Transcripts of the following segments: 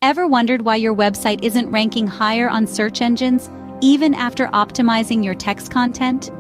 Ever wondered why your website isn't ranking higher on search engines, even after optimizing your text content?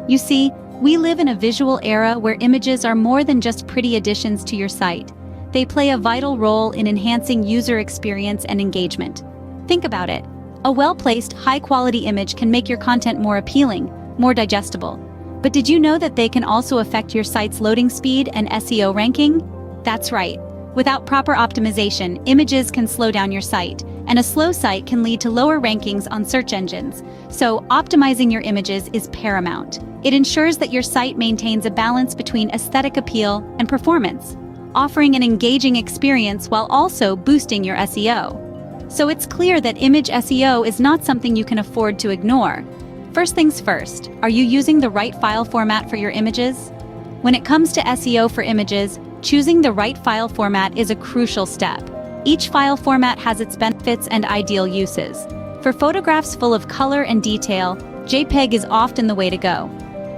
You see, we live in a visual era where images are more than just pretty additions to your site. They play a vital role in enhancing user experience and engagement. Think about it. A well-placed, high-quality image can make your content more appealing, more digestible. But did you know that they can also affect your site's loading speed and SEO ranking? That's right. Without proper optimization, images can slow down your site, and a slow site can lead to lower rankings on search engines. So, optimizing your images is paramount. It ensures that your site maintains a balance between aesthetic appeal and performance, offering an engaging experience while also boosting your SEO. So it's clear that image SEO is not something you can afford to ignore. First things first, are you using the right file format for your images? When it comes to SEO for images, choosing the right file format is a crucial step. Each file format has its benefits and ideal uses. For photographs full of color and detail, JPEG is often the way to go.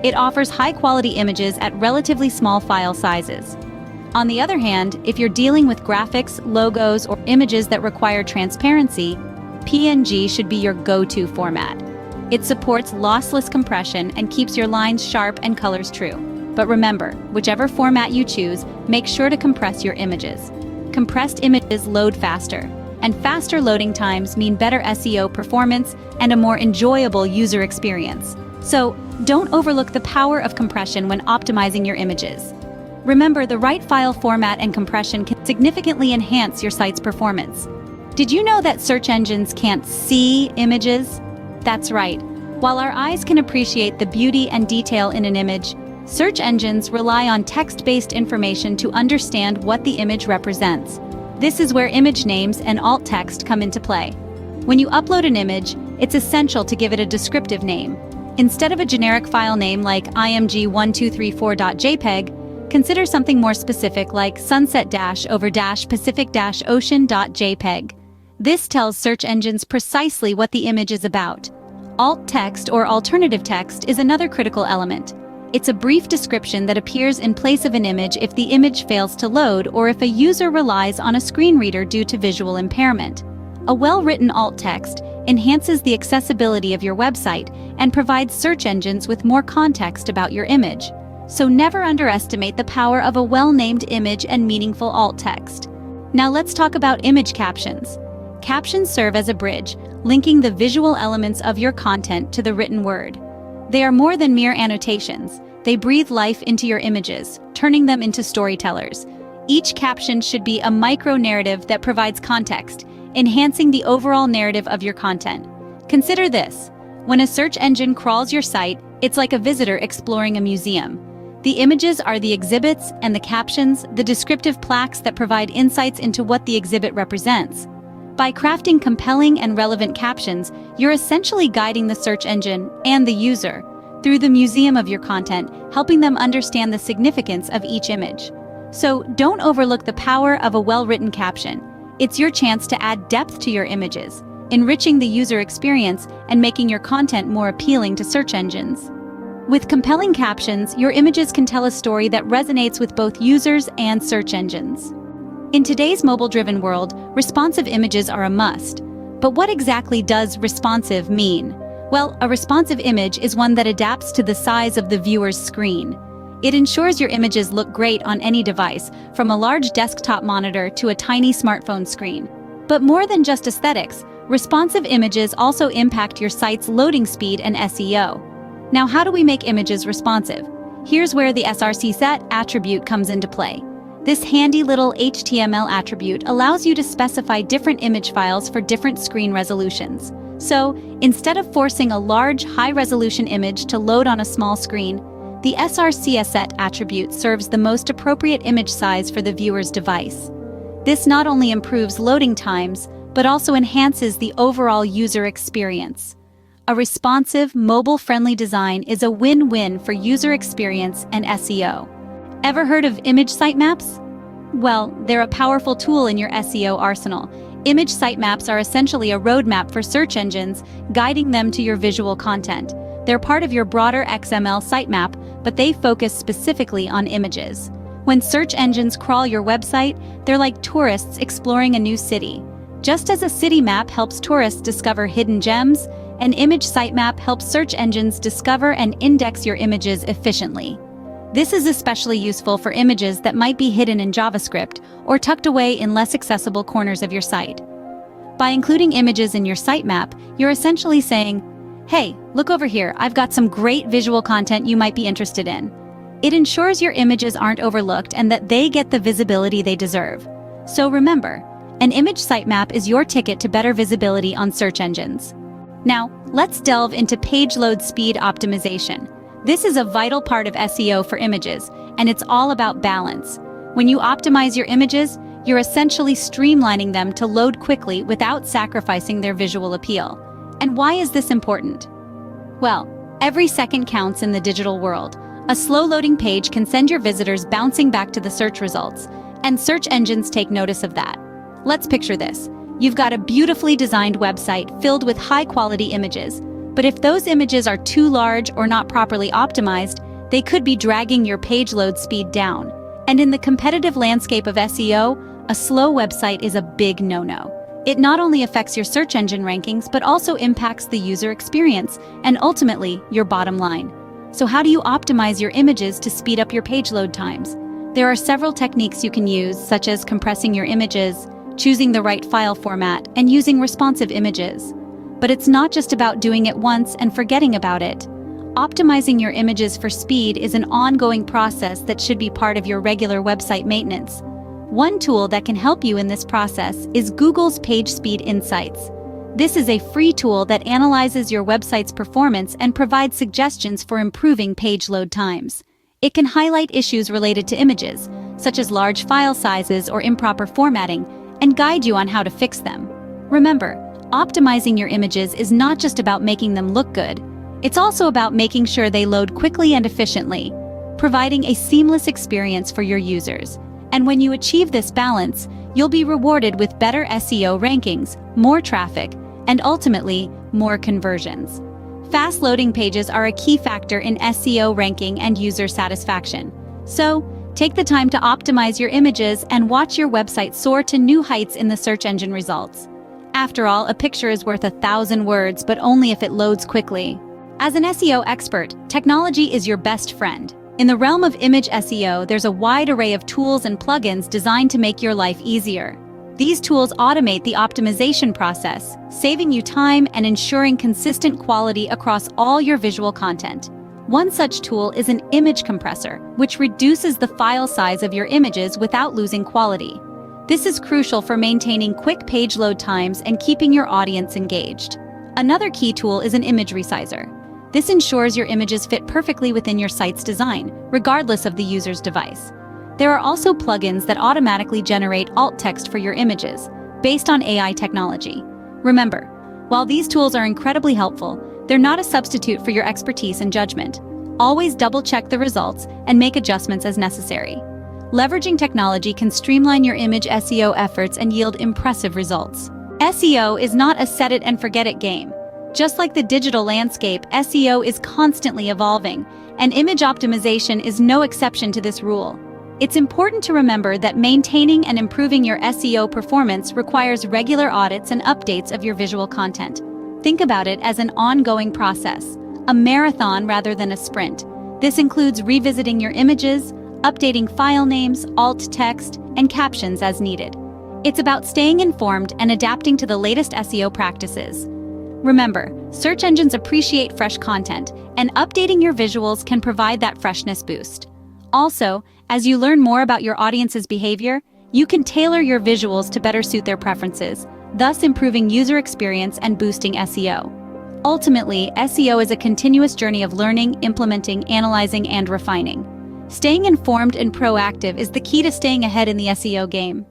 It offers high-quality images at relatively small file sizes. On the other hand, if you're dealing with graphics, logos, or images that require transparency, PNG should be your go-to format. It supports lossless compression and keeps your lines sharp and colors true. But remember, whichever format you choose, make sure to compress your images. Compressed images load faster, and faster loading times mean better SEO performance and a more enjoyable user experience. So, don't overlook the power of compression when optimizing your images. Remember, the right file format and compression can significantly enhance your site's performance. Did you know that search engines can't see images? That's right. While our eyes can appreciate the beauty and detail in an image, search engines rely on text-based information to understand what the image represents. This is where image names and alt text come into play. When you upload an image, it's essential to give it a descriptive name. Instead of a generic file name like img1234.jpg, consider something more specific like sunset-over-pacific-ocean.jpg. This tells search engines precisely what the image is about. Alt text or alternative text is another critical element. It's a brief description that appears in place of an image if the image fails to load or if a user relies on a screen reader due to visual impairment. A well-written alt text enhances the accessibility of your website and provides search engines with more context about your image. So never underestimate the power of a well-named image and meaningful alt text. Now let's talk about image captions. Captions serve as a bridge, linking the visual elements of your content to the written word. They are more than mere annotations. They breathe life into your images, turning them into storytellers. Each caption should be a micro-narrative that provides context, enhancing the overall narrative of your content. Consider this. When a search engine crawls your site, it's like a visitor exploring a museum. The images are the exhibits, and the captions, the descriptive plaques that provide insights into what the exhibit represents. By crafting compelling and relevant captions, you're essentially guiding the search engine and the user through the museum of your content, helping them understand the significance of each image. So don't overlook the power of a well-written caption. It's your chance to add depth to your images, enriching the user experience and making your content more appealing to search engines. With compelling captions, your images can tell a story that resonates with both users and search engines. In today's mobile-driven world, responsive images are a must. But what exactly does responsive mean? Well, a responsive image is one that adapts to the size of the viewer's screen. It ensures your images look great on any device, from a large desktop monitor to a tiny smartphone screen. But more than just aesthetics, responsive images also impact your site's loading speed and SEO. Now, how do we make images responsive? Here's where the src set attribute comes into play. This handy little HTML attribute allows you to specify different image files for different screen resolutions. So, instead of forcing a large, high-resolution image to load on a small screen, the src set attribute serves the most appropriate image size for the viewer's device. This not only improves loading times, but also enhances the overall user experience. A responsive, mobile-friendly design is a win-win for user experience and SEO. Ever heard of image sitemaps? Well, they're a powerful tool in your SEO arsenal. Image sitemaps are essentially a roadmap for search engines, guiding them to your visual content. They're part of your broader XML sitemap, but they focus specifically on images. When search engines crawl your website, they're like tourists exploring a new city. Just as a city map helps tourists discover hidden gems, an image sitemap helps search engines discover and index your images efficiently. This is especially useful for images that might be hidden in JavaScript or tucked away in less accessible corners of your site. By including images in your sitemap, you're essentially saying, "Hey, look over here, I've got some great visual content you might be interested in." It ensures your images aren't overlooked and that they get the visibility they deserve. So remember, an image sitemap is your ticket to better visibility on search engines. Now, let's delve into page load speed optimization. This is a vital part of SEO for images, and it's all about balance. When you optimize your images, you're essentially streamlining them to load quickly without sacrificing their visual appeal. And why is this important? Well, every second counts in the digital world. A slow-loading page can send your visitors bouncing back to the search results, and search engines take notice of that. Let's picture this. You've got a beautifully designed website filled with high-quality images, but if those images are too large or not properly optimized, they could be dragging your page load speed down. And in the competitive landscape of SEO, a slow website is a big no-no. It not only affects your search engine rankings, but also impacts the user experience and ultimately your bottom line. So how do you optimize your images to speed up your page load times? There are several techniques you can use, such as compressing your images, choosing the right file format, and using responsive images. But it's not just about doing it once and forgetting about it. Optimizing your images for speed is an ongoing process that should be part of your regular website maintenance. One tool that can help you in this process is Google's Page Speed Insights. This is a free tool that analyzes your website's performance and provides suggestions for improving page load times. It can highlight issues related to images, such as large file sizes or improper formatting, and guide you on how to fix them. Remember, optimizing your images is not just about making them look good. It's also about making sure they load quickly and efficiently, providing a seamless experience for your users. And when you achieve this balance, you'll be rewarded with better SEO rankings, more traffic, and ultimately, more conversions. Fast loading pages are a key factor in SEO ranking and user satisfaction. So, take the time to optimize your images and watch your website soar to new heights in the search engine results. After all, a picture is worth 1,000 words, but only if it loads quickly. As an SEO expert, technology is your best friend. In the realm of image SEO, there's a wide array of tools and plugins designed to make your life easier. These tools automate the optimization process, saving you time and ensuring consistent quality across all your visual content. One such tool is an image compressor, which reduces the file size of your images without losing quality. This is crucial for maintaining quick page load times and keeping your audience engaged. Another key tool is an image resizer. This ensures your images fit perfectly within your site's design, regardless of the user's device. There are also plugins that automatically generate alt text for your images, based on AI technology. Remember, while these tools are incredibly helpful, they're not a substitute for your expertise and judgment. Always double-check the results and make adjustments as necessary. Leveraging technology can streamline your image SEO efforts and yield impressive results. SEO is not a set-it-and-forget-it game. Just like the digital landscape, SEO is constantly evolving, and image optimization is no exception to this rule. It's important to remember that maintaining and improving your SEO performance requires regular audits and updates of your visual content. Think about it as an ongoing process, a marathon rather than a sprint. This includes revisiting your images, updating file names, alt text, and captions as needed. It's about staying informed and adapting to the latest SEO practices. Remember, search engines appreciate fresh content, and updating your visuals can provide that freshness boost. Also, as you learn more about your audience's behavior, you can tailor your visuals to better suit their preferences, thus improving user experience and boosting SEO. Ultimately, SEO is a continuous journey of learning, implementing, analyzing, and refining. Staying informed and proactive is the key to staying ahead in the SEO game.